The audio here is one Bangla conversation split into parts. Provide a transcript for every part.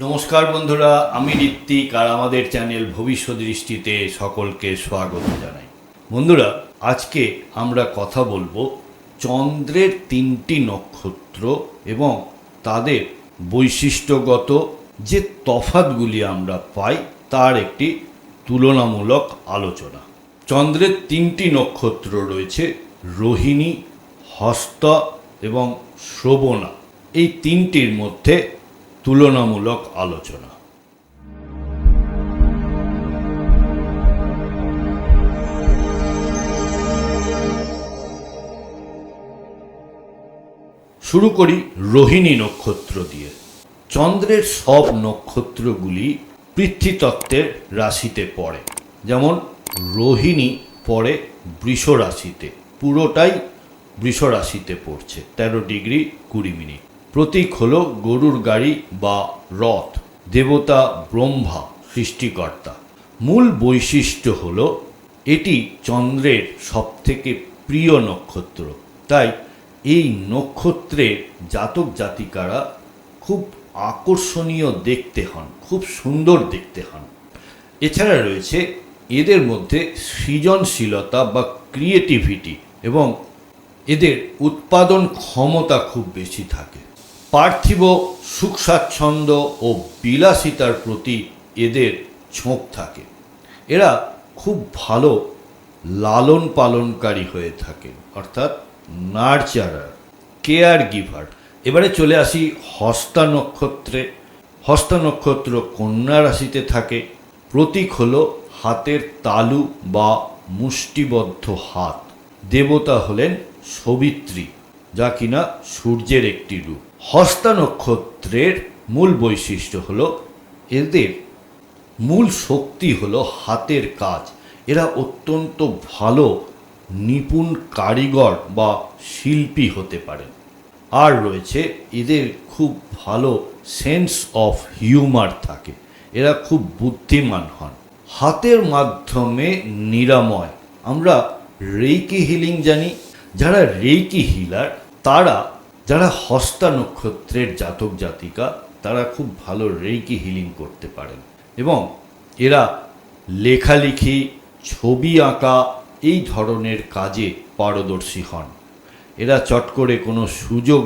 নমস্কার বন্ধুরা, আমি ঋত্বিক আর আমাদের চ্যানেল ভবিষ্যৎ দৃষ্টিতে সকলকে স্বাগত জানাই। বন্ধুরা, আজকে আমরা কথা বলবো চন্দ্রের 3টি নক্ষত্র এবং তাদের বৈশিষ্ট্যগত যে তফাৎগুলি আমরা পাই তার একটি তুলনামূলক আলোচনা। চন্দ্রের 3টি নক্ষত্র রয়েছে রোহিণী, হস্তা এবং শ্রবণা। এই তিনটির মধ্যে তুলনামূলক আলোচনা। শুরু করি রোহিণী নক্ষত্র দিয়ে। চন্দ্রের সব নক্ষত্রগুলি পৃথ্বীতত্ত্বের রাশিতে পড়ে। যেমন রোহিণী পড়ে বৃষ রাশিতে, পুরোটাই বৃষ রাশিতে পড়ছে, 13 ডিগ্রি 20 মিনিট। প্রতীক হলো গরুর গাড়ি বা রথ, দেবতা ব্রহ্মা সৃষ্টিকর্তা। মূল বৈশিষ্ট্য হলো এটি চন্দ্রের সবথেকে প্রিয় নক্ষত্র, তাই এই নক্ষত্রের জাতক জাতিকারা খুব আকর্ষণীয় দেখতে হন, খুব সুন্দর দেখতে হন। এছাড়া রয়েছে এদের মধ্যে সৃজনশীলতা বা ক্রিয়েটিভিটি এবং এদের উৎপাদন ক্ষমতা খুব বেশি থাকে। পার্থিব সুখ স্বাচ্ছন্দ্য ও বিলাসিতার প্রতি এদের ঝোঁক থাকে। এরা খুব ভালো লালন পালনকারী হয়ে থাকে, অর্থাৎ নার্চারার, কেয়ার গিভার। এবারে চলে আসি হস্তা নক্ষত্রে। হস্তা নক্ষত্র কন্যা রাশিতে থাকে। প্রতীক হলো হাতের তালু বা মুষ্টিবদ্ধ হাত। দেবতা হলেন সবিত্রী, যা কিনা সূর্যের একটি রূপ। হস্তা নক্ষত্রের মূল বৈশিষ্ট্য হলো এদের মূল শক্তি হলো হাতের কাজ। এরা অত্যন্ত ভালো নিপুণ কারিগর বা শিল্পী হতে পারেন। আর রয়েছে এদের খুব ভালো সেন্স অফ হিউমার থাকে। এরা খুব বুদ্ধিমান হন। হাতের মাধ্যমে নিরাময়, আমরা রেইকি হিলিং জানি। যারা রেইকি হিলার, তারা যারা হস্তা নক্ষত্রের জাতক জাতিকা, তারা খুব ভালো রেইকি হিলিং করতে পারেন এবং এরা লেখালেখি, ছবি আঁকা এই ধরনের কাজে পারদর্শী হন। এরা চট করে কোনো সুযোগ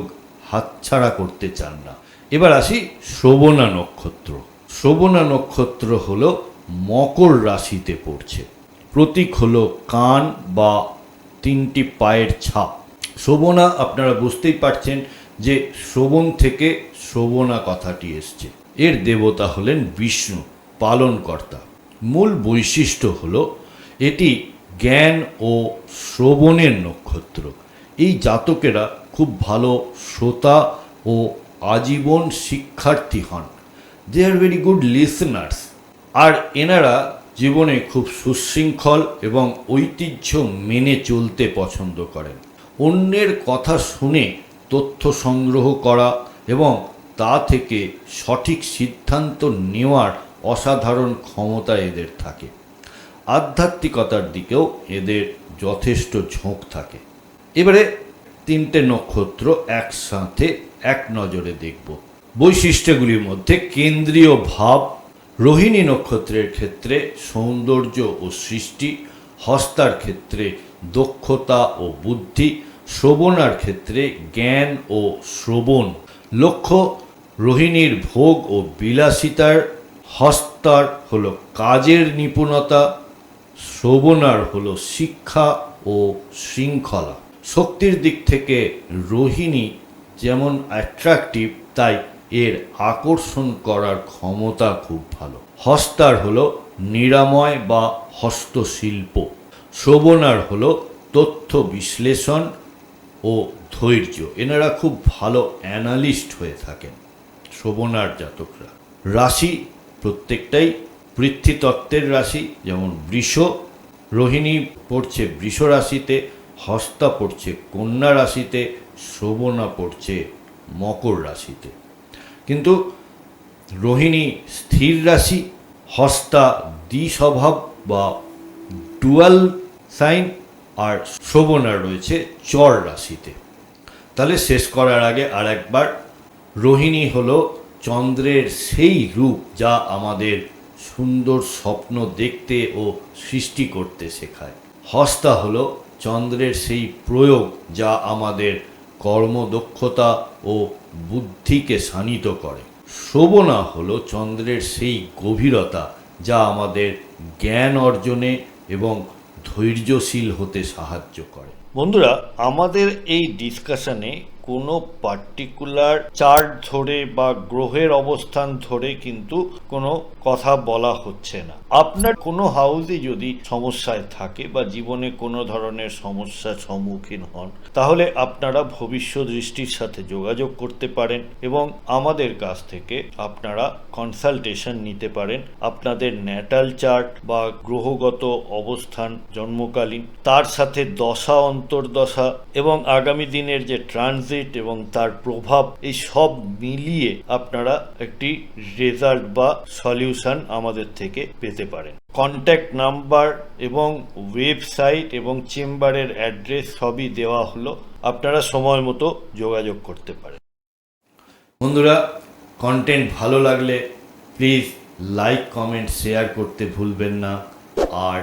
হাতছাড়া করতে চান না। এবার আসি শ্রবণা নক্ষত্র। শ্রবণা নক্ষত্র হলো মকর রাশিতে পড়ছে। প্রতীক হলো কান বা 3টি পায়ের ছাপ। শ্রবণা, আপনারা বুঝতেই পারছেন যে শ্রবণ থেকে শ্রবণা কথাটি এসছে। এর দেবতা হলেন বিষ্ণু, পালনকর্তা। মূল বৈশিষ্ট্য হলো এটি জ্ঞান ও শ্রবণের নক্ষত্র। এই জাতকেরা খুব ভালো শ্রোতা ও আজীবন শিক্ষার্থী হন। দে আর ভেরি গুড লিসনার্স। আর এনারা জীবনে খুব সুশৃঙ্খল এবং ঐতিহ্য মেনে চলতে পছন্দ করেন। অন্যের কথা শুনে তথ্য সংগ্রহ করা এবং তা থেকে সঠিক সিদ্ধান্ত নেওয়ার অসাধারণ ক্ষমতা এদের থাকে। আধ্যাত্মিকতার দিকেও এদের যথেষ্ট ঝোঁক থাকে। এবারে 3টে নক্ষত্র একসাথে এক নজরে দেখব। বৈশিষ্ট্যগুলির মধ্যে কেন্দ্রীয় ভাব। রোহিণী নক্ষত্রের ক্ষেত্রে সৌন্দর্য ও সৃষ্টি, হস্তার ক্ষেত্রে দক্ষতা ও বুদ্ধি, শ্রবণার ক্ষেত্রে জ্ঞান ও শ্রবণ। লক্ষ্য রোহিণীর ভোগ ও বিলাসিতার, হস্তার হলো কাজের নিপুণতা, শ্রবণার হলো শিক্ষা ও শৃঙ্খলা। শক্তির দিক থেকে রোহিণী যেমন অ্যাট্রাকটিভ, তাই এর আকর্ষণ করার ক্ষমতা খুব ভালো। হস্তার হলো নিরাময় বা হস্তশিল্প। শ্রবণার হলো তথ্য বিশ্লেষণ ও ধৈর্য। এনারা খুব ভালো অ্যানালিস্ট হয়ে থাকেন শ্রবণার জাতকরা। রাশি প্রত্যেকটাই পৃথ্বীতত্ত্বের রাশি। যেমন বৃষ, রোহিণী পড়ছে বৃষ রাশিতে, হস্তা পড়ছে কন্যা রাশিতে, শ্রবণা পড়ছে মকর রাশিতে। কিন্তু রোহিণী স্থির রাশি, হস্তা দ্বিস্বভাব বা ডুয়াল সাইন, আর শ্রবণা রয়েছে চর রাশিতে। তাহলে শেষ করার আগে আর একবার, রোহিণী হলো চন্দ্রের সেই রূপ যা আমাদের সুন্দর স্বপ্ন দেখতে ও সৃষ্টি করতে শেখায়। হস্তা হলো চন্দ্রের সেই প্রয়োগ যা আমাদের কর্মদক্ষতা ও বুদ্ধিকে শানিত করে। শ্রবণা হলো চন্দ্রের সেই গভীরতা যা আমাদের জ্ঞান অর্জনে এবং ধৈর্যশীল হতে সাহায্য করে। বন্ধুরা, আমাদের এই ডিসকাশনে কোনো পার্টিকুলার চার্ট ধরে বা গ্রহের অবস্থান ধরে কিন্তু কোনো কথা বলা হচ্ছে না। আপনার কোনো হাউসে যদি সমস্যায় থাকে বা জীবনে কোনো ধরনের সমস্যার সম্মুখীন হন, তাহলে আপনারা ভবিষ্যৎ দৃষ্টির সাথে যোগাযোগ করতে পারেন এবং আমাদের কাছ থেকে আপনারা কনসালটেশন নিতে পারেন। আপনাদের ন্যাটাল চার্ট বা গ্রহগত অবস্থান জন্মকালীন, তার সাথে দশা অন্তর্দশা এবং আগামী দিনের যে ট্রানজিট এবং তার প্রভাব, এই সব মিলিয়ে আপনারা একটি রেজাল্ট বা সলিউশন আমাদের থেকে পেতে পারেন। কন্ট্যাক্ট নাম্বার এবং ওয়েবসাইট এবং চেম্বারের অ্যাড্রেস সবই দেওয়া হলো, আপনারা সময় মতো যোগাযোগ করতে পারেন। বন্ধুরা, কন্টেন্ট ভালো লাগলে প্লিজ লাইক, কমেন্ট, শেয়ার করতে ভুলবেন না। আর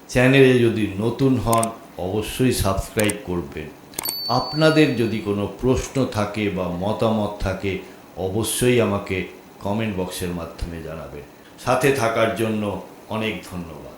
চ্যানেলে যদি নতুন হন অবশ্যই সাবস্ক্রাইব করবেন। আপনাদের যদি কোনো প্রশ্ন থাকে বা মতামত থাকে অবশ্যই আমাকে কমেন্ট বক্সের মাধ্যমে জানাবেন। সাথে থাকার জন্য অনেক ধন্যবাদ।